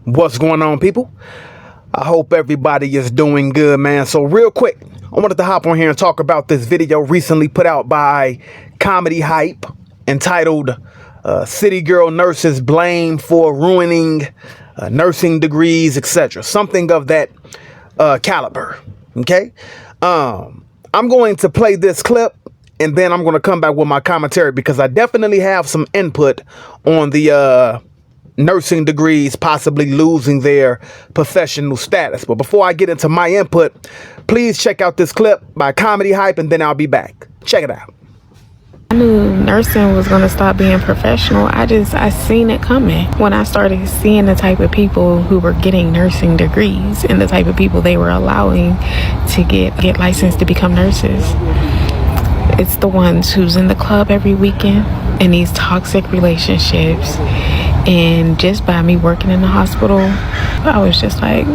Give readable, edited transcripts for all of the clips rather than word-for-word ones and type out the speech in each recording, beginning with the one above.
What's going on, people? I hope everybody is doing good, man. So real quick, I wanted to hop on here and talk about this video recently put out by Comedy Hype entitled City Girl Nurses Blamed for Ruining Nursing Degrees, etc. Something of that caliber. Okay? I'm going to play this clip and then I'm going to come back with my commentary because I definitely have some input on the nursing degrees possibly losing their professional status. But before I get into my input, please check out this clip by Comedy Hype and then I'll be back. Check it out. I knew nursing was going to stop being professional. I seen it coming when I started seeing the type of people who were getting nursing degrees and the type of people they were allowing to get licensed to become nurses. It's the ones who's in the club every weekend in these toxic relationships. And just by me working in the hospital, I was just like,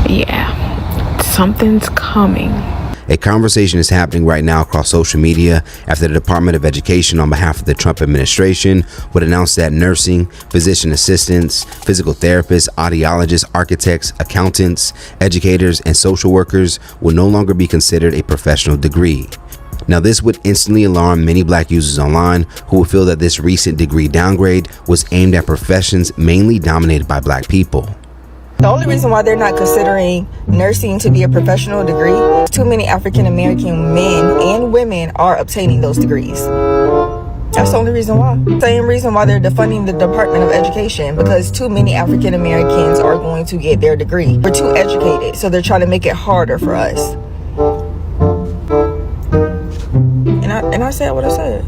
yeah, something's coming. A conversation is happening right now across social media after the Department of Education, on behalf of the Trump administration, would announce that nursing, physician assistants, physical therapists, audiologists, architects, accountants, educators, and social workers will no longer be considered a professional degree. Now, this would instantly alarm many black users online who would feel that this recent degree downgrade was aimed at professions mainly dominated by black people. The only reason why they're not considering nursing to be a professional degree, too many African American men and women are obtaining those degrees. That's the only reason why. Same reason why they're defunding the Department of Education, because too many African Americans are going to get their degree. We're too educated, so they're trying to make it harder for us. And I said what I said.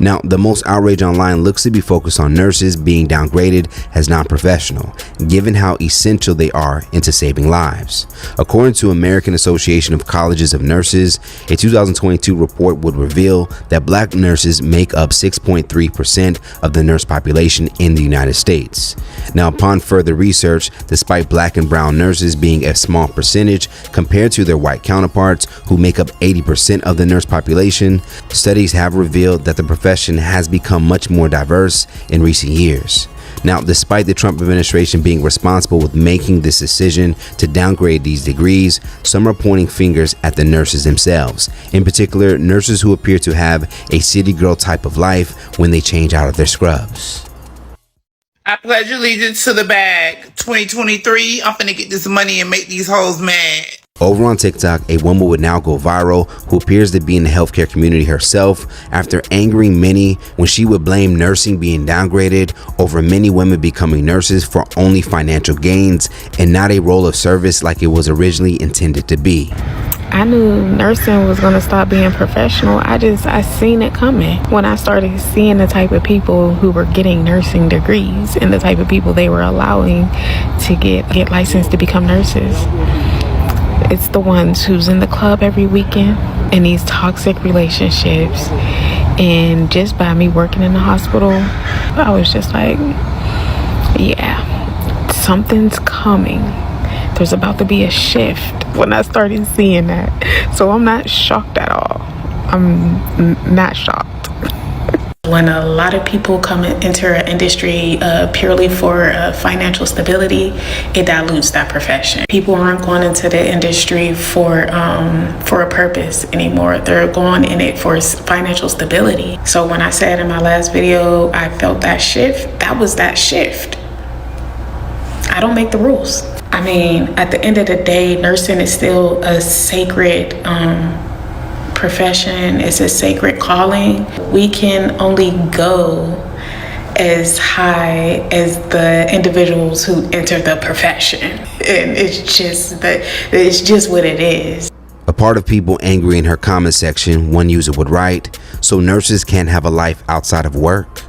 Now, the most outrage online looks to be focused on nurses being downgraded as non-professional, given how essential they are into saving lives. According to American Association of Colleges of Nurses, a 2022 report would reveal that black nurses make up 6.3% of the nurse population in the United States. Now, upon further research, despite black and brown nurses being a small percentage compared to their white counterparts who make up 80% of the nurse population, studies have revealed that the profession has become much more diverse in recent years. Now, despite the Trump administration being responsible with making this decision to downgrade these degrees, some are pointing fingers at the nurses themselves, in particular nurses who appear to have a city girl type of life when they change out of their scrubs. I pledge allegiance to the bag. 2023, I'm finna get this money and make these hoes mad. Over on TikTok, a woman would now go viral who appears to be in the healthcare community herself after angering many when she would blame nursing being downgraded over many women becoming nurses for only financial gains and not a role of service like it was originally intended to be. I knew nursing was going to stop being professional. I seen it coming when I started seeing the type of people who were getting nursing degrees and the type of people they were allowing to get licensed to become nurses. It's the ones who's in the club every weekend in these toxic relationships. And just by me working in the hospital, I was just like, yeah, something's coming. There's about to be a shift when I started seeing that. So I'm not shocked at all. I'm not shocked. When a lot of people come into an industry purely for financial stability, it dilutes that profession. People aren't going into the industry for a purpose anymore. They're going in it for financial stability. So when I said in my last video, I felt that shift, that was that shift. I don't make the rules. I mean, at the end of the day, nursing is still a sacred profession. It's a sacred calling. We can only go as high as the individuals who enter the profession, and it's just what it is. A part of people angry in her comment section, one user would write, "So nurses can't have a life outside of work?"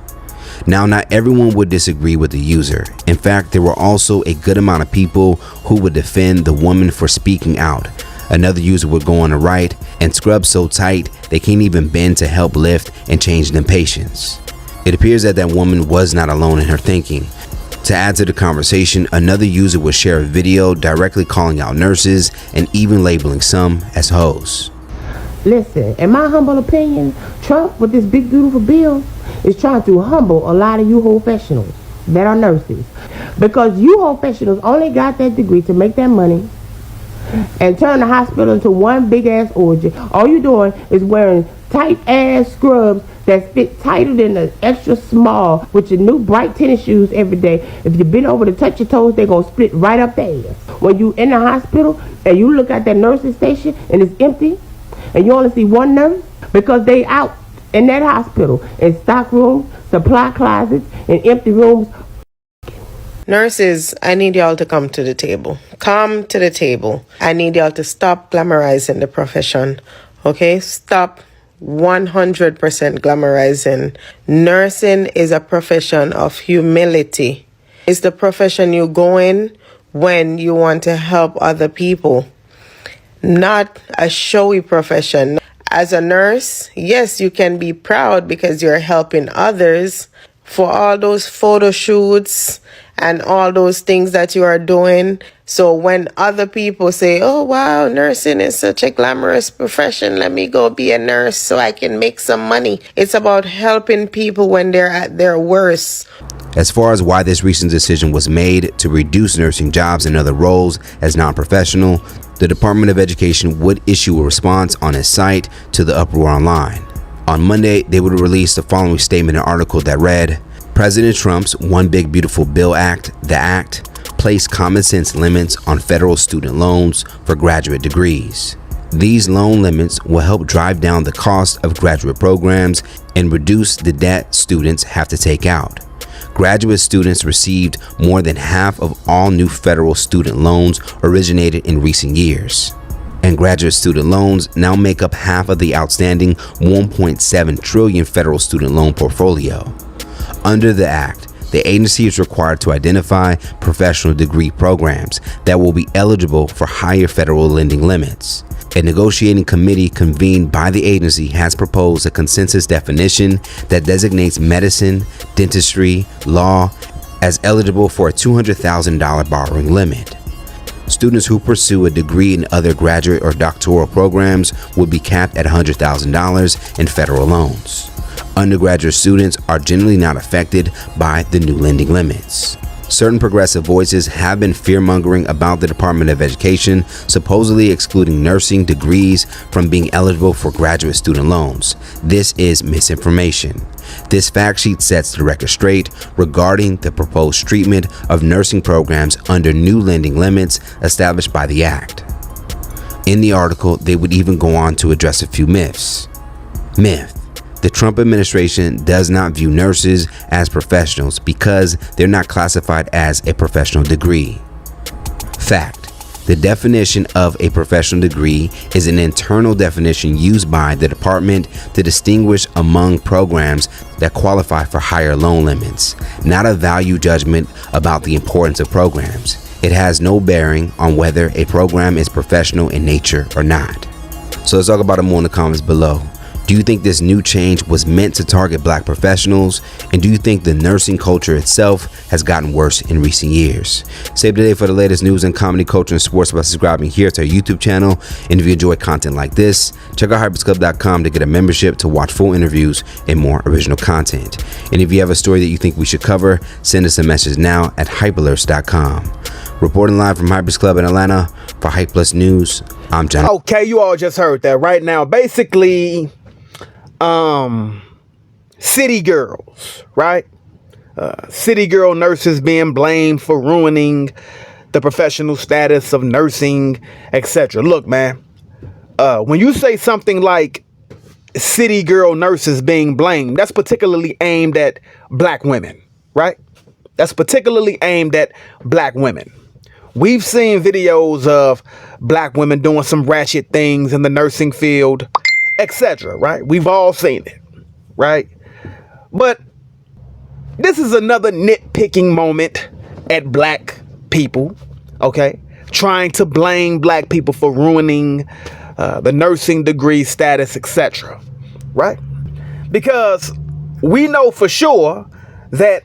Now, not everyone would disagree with the user. In fact, there were also a good amount of people who would defend the woman for speaking out. Another user would go on to write, "And scrubs so tight they can't even bend to help lift and change them patients." It appears that that woman was not alone in her thinking. To add to the conversation, another user would share a video directly calling out nurses and even labeling some as hoes. Listen, in my humble opinion, Trump with this big beautiful bill is trying to humble a lot of you professionals that are nurses. Because you professionals only got that degree to make that money and turn the hospital into one big ass orgy. All you doing is wearing tight ass scrubs that fit tighter than the extra small with your new bright tennis shoes every day. If you bend over to touch your toes, they're gonna split right up there. When you in the hospital and you look at that nursing station and it's empty and you only see one nurse because they out in that hospital in stock rooms, supply closets, and empty rooms. Nurses, I need y'all to come to the table. Come to the table. I need y'all to stop glamorizing the profession. Okay? Stop 100% glamorizing. Nursing is a profession of humility. It's the profession you go in when you want to help other people, not a showy profession. As a nurse, yes, you can be proud because you're helping others for all those photo shoots and all those things that you are doing. So when other people say, oh, wow, nursing is such a glamorous profession, let me go be a nurse so I can make some money. It's about helping people when they're at their worst. As far as why this recent decision was made to reduce nursing jobs and other roles as non-professional, the Department of Education would issue a response on its site to the uproar online. On Monday, they would release the following statement and article that read, President Trump's One Big Beautiful Bill Act, the Act, placed common sense limits on federal student loans for graduate degrees. These loan limits will help drive down the cost of graduate programs and reduce the debt students have to take out. Graduate students received more than half of all new federal student loans originated in recent years. And graduate student loans now make up half of the outstanding $1.7 trillion federal student loan portfolio. Under the Act, the agency is required to identify professional degree programs that will be eligible for higher federal lending limits. A negotiating committee convened by the agency has proposed a consensus definition that designates medicine, dentistry, law as eligible for a $200,000 borrowing limit. Students who pursue a degree in other graduate or doctoral programs would be capped at $100,000 in federal loans. Undergraduate students are generally not affected by the new lending limits. Certain progressive voices have been fear-mongering about the Department of Education supposedly excluding nursing degrees from being eligible for graduate student loans. This is misinformation. This fact sheet sets the record straight regarding the proposed treatment of nursing programs under new lending limits established by the Act. In the article, they would even go on to address a few myths. Myth: the Trump administration does not view nurses as professionals because they're not classified as a professional degree. Fact: the definition of a professional degree is an internal definition used by the department to distinguish among programs that qualify for higher loan limits, not a value judgment about the importance of programs. It has no bearing on whether a program is professional in nature or not. So let's talk about it more in the comments below. Do you think this new change was meant to target black professionals? And do you think the nursing culture itself has gotten worse in recent years? Save the day for the latest news and comedy, culture, and sports by subscribing here to our YouTube channel. And if you enjoy content like this, check out hypersclub.com to get a membership to watch full interviews and more original content. And if you have a story that you think we should cover, send us a message now at hypealerts.com. Reporting live from Hypers Club in Atlanta for Hype Plus News, I'm John. Okay, you all just heard that right now. Basically, city girls, right? City girl nurses being blamed for ruining the professional status of nursing, etc. Look, man, when you say something like city girl nurses being blamed, that's particularly aimed at black women, right? That's particularly aimed at black women. We've seen videos of black women doing some ratchet things in the nursing field, etc., right? We've all seen it, right? But this is another nitpicking moment at black people, okay? Trying to blame black people for ruining the nursing degree status, etc., right? Because we know for sure that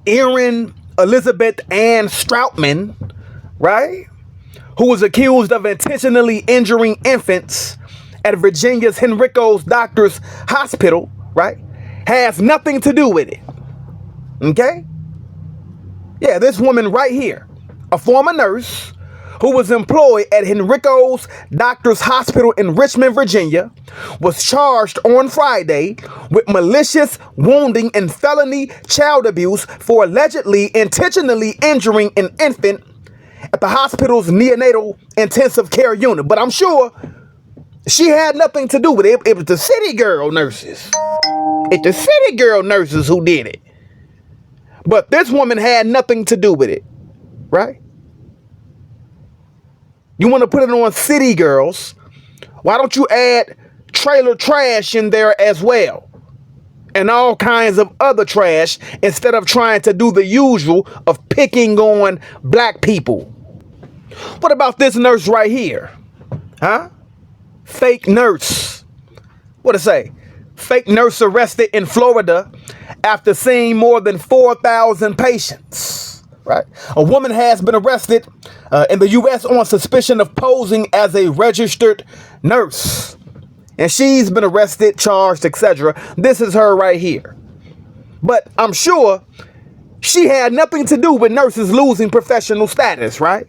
Erin Elizabeth Ann Stroutman, right, who was accused of intentionally injuring infants at Virginia's Henrico's Doctors Hospital, right, has nothing to do with it. Okay? Yeah, this woman right here, a former nurse who was employed at Henrico's Doctors Hospital in Richmond, Virginia, was charged on Friday with malicious wounding and felony child abuse for allegedly intentionally injuring an infant at the hospital's neonatal intensive care unit. But I'm sure she had nothing to do with it. It was the city girl nurses. It's the city girl nurses who did it. But this woman had nothing to do with it, right? You want to put it on city girls. Why don't you add trailer trash in there as well? And all kinds of other trash instead of trying to do the usual of picking on black people. What about this nurse right here? Huh? Fake nurse. What it say? Fake nurse arrested in Florida after seeing more than 4,000 patients. Right? A woman has been arrested in the U.S. on suspicion of posing as a registered nurse. And she's been arrested, charged, etc. This is her right here. But I'm sure she had nothing to do with nurses losing professional status, right?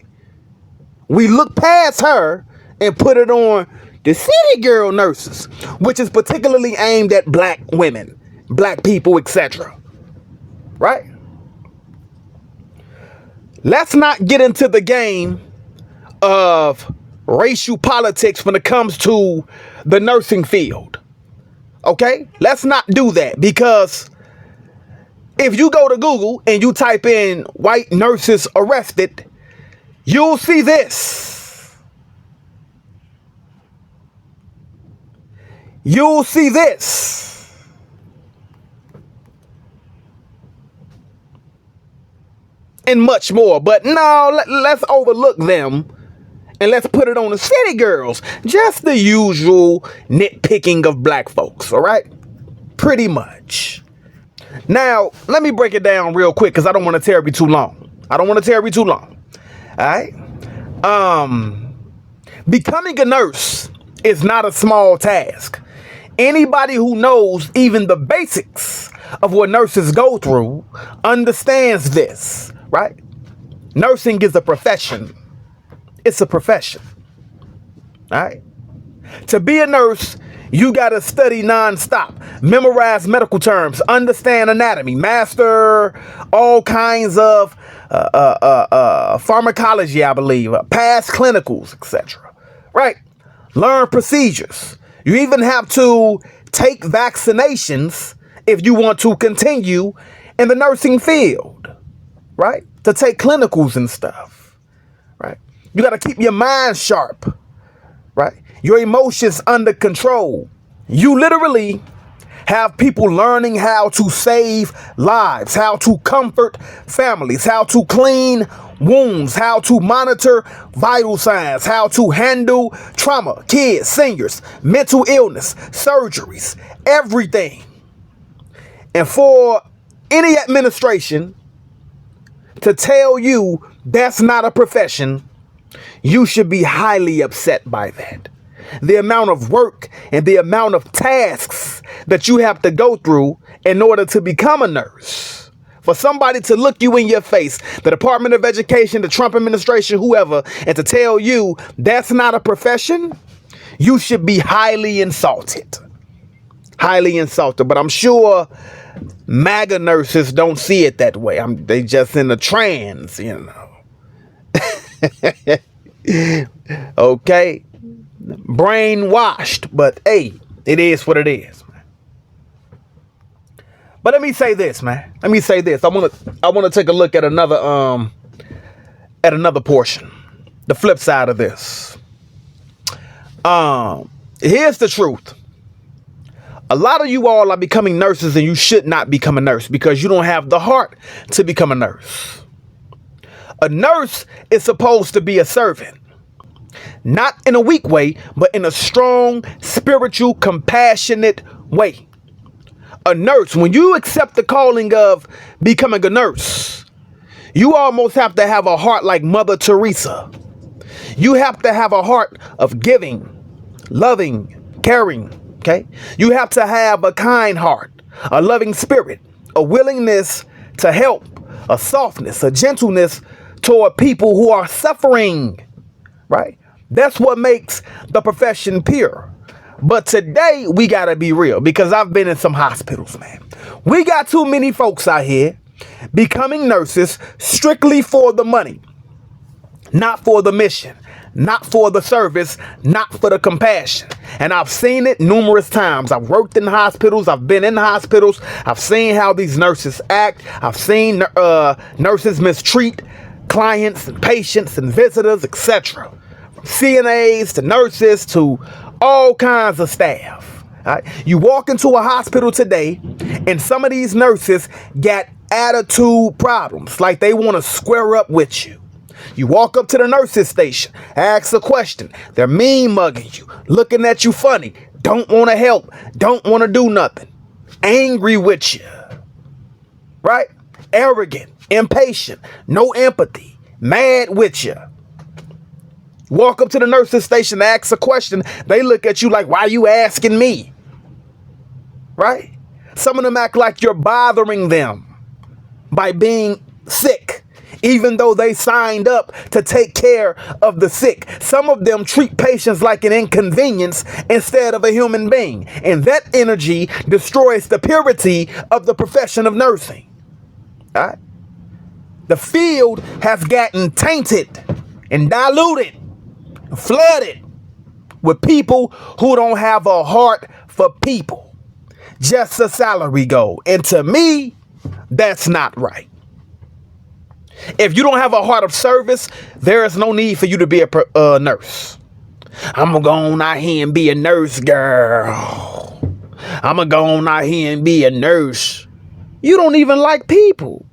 We look past her and put it on the city girl nurses, which is particularly aimed at black women, black people, etc. Right? Let's not get into the game of racial politics when it comes to the nursing field. Okay? Let's not do that, because if you go to Google and you type in white nurses arrested, you'll see this. You'll see this. And much more. But no, let's overlook them and let's put it on the city girls. Just the usual nitpicking of black folks, all right? Pretty much. Now, let me break it down real quick because I don't want to tear you too long. All right? Becoming a nurse is not a small task. Anybody who knows even the basics of what nurses go through understands this, right? Nursing is a profession. It's a profession. All right? To be a nurse, you got to study nonstop, memorize medical terms, understand anatomy, master all kinds of pharmacology, I believe, pass clinicals, etc. Right? Learn procedures. You even have to take vaccinations if you want to continue in the nursing field, right? To take clinicals and stuff, right? You got to keep your mind sharp, right? Your emotions under control. You literally have people learning how to save lives, how to comfort families, how to clean wounds, how to monitor vital signs, how to handle trauma, kids, seniors, mental illness, surgeries, everything. And for any administration to tell you that's not a profession, you should be highly upset by that. The amount of work and the amount of tasks that you have to go through in order to become a nurse. For somebody to look you in your face, the Department of Education, the Trump administration, whoever, and to tell you that's not a profession, you should be highly insulted. Highly insulted. But I'm sure MAGA nurses don't see it that way. They just in a trance, you know. Okay. Brainwashed, but hey, it is what it is, man. But let me say this, man. I want to take a look at another portion, the flip side of this. Here's the truth. A lot of you all are becoming nurses, and you should not become a nurse because you don't have the heart to become a nurse. A nurse is supposed to be a servant. Not in a weak way, but in a strong, spiritual, compassionate way. A nurse, when you accept the calling of becoming a nurse, you almost have to have a heart like Mother Teresa. You have to have a heart of giving, loving, caring, okay? You have to have a kind heart, a loving spirit, a willingness to help, a softness, a gentleness toward people who are suffering, right? That's what makes the profession pure. But today we gotta be real, because I've been in some hospitals, man. We got too many folks out here becoming nurses strictly for the money, not for the mission, not for the service, not for the compassion. And I've seen it numerous times. I've worked in hospitals. I've been in hospitals. I've seen how these nurses act. I've seen nurses mistreat clients and patients and visitors, etc. From CNAs to nurses to all kinds of staff. Right? You walk into a hospital today and some of these nurses got attitude problems, like they want to square up with you. You walk up to the nurses station, ask a question. They're mean mugging you, looking at you funny, don't want to help, don't want to do nothing, angry with you, right? Arrogant, impatient, no empathy, mad with you. Walk up to the nurses station, ask a question. They look at you like, why are you asking me? Right? Some of them act like you're bothering them by being sick, even though they signed up to take care of the sick. Some of them treat patients like an inconvenience instead of a human being. And that energy destroys the purity of the profession of nursing. All right? The field has gotten tainted and diluted, flooded with people who don't have a heart for people, just a salary goal. And to me, that's not right. If you don't have a heart of service, there is no need for you to be a nurse. I'm gonna go on out here and be a nurse, girl. I'm gonna go on out here and be a nurse. You don't even like people.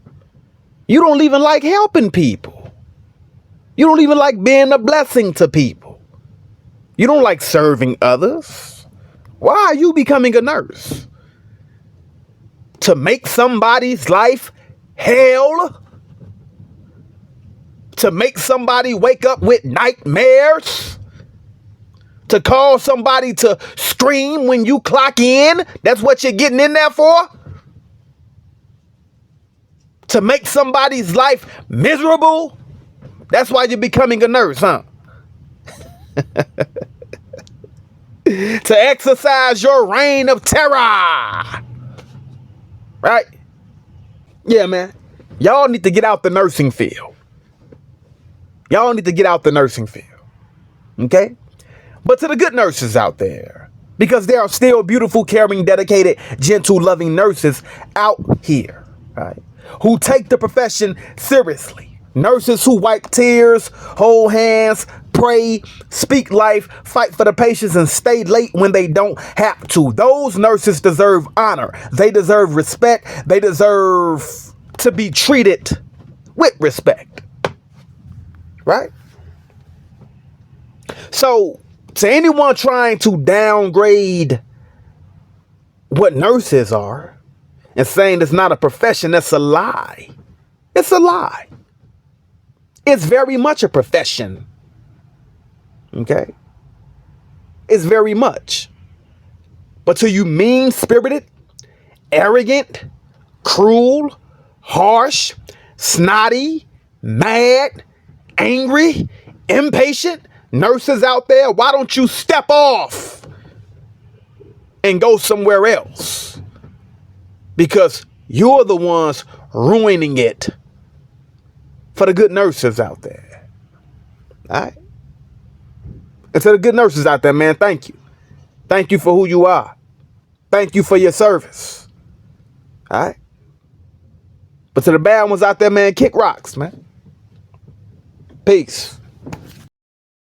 You don't even like helping people. You don't even like being a blessing to people. You don't like serving others. Why are you becoming a nurse? To make somebody's life hell? To make somebody wake up with nightmares? To cause somebody to scream when you clock in? That's what you're getting in there for? To make somebody's life miserable? That's why you're becoming a nurse, huh? To exercise your reign of terror. Right? Yeah, man. Y'all need to get out the nursing field. Y'all need to get out the nursing field. Okay? But to the good nurses out there, because there are still beautiful, caring, dedicated, gentle, loving nurses out here, right? Who take the profession seriously. Nurses who wipe tears, hold hands, pray, speak life, fight for the patients, and stay late when they don't have to. Those nurses deserve honor. They deserve respect. They deserve to be treated with respect. Right? So, to anyone trying to downgrade what nurses are and saying it's not a profession, that's a lie. It's a lie. It's very much a profession. Okay? It's very much. But to you mean-spirited, arrogant, cruel, harsh, snotty, mad, angry, impatient nurses out there, why don't you step off and go somewhere else? Because you're the ones ruining it for the good nurses out there. All right? And to the good nurses out there, man, thank you. Thank you for who you are. Thank you for your service. All right? But to the bad ones out there, man, kick rocks, man. Peace.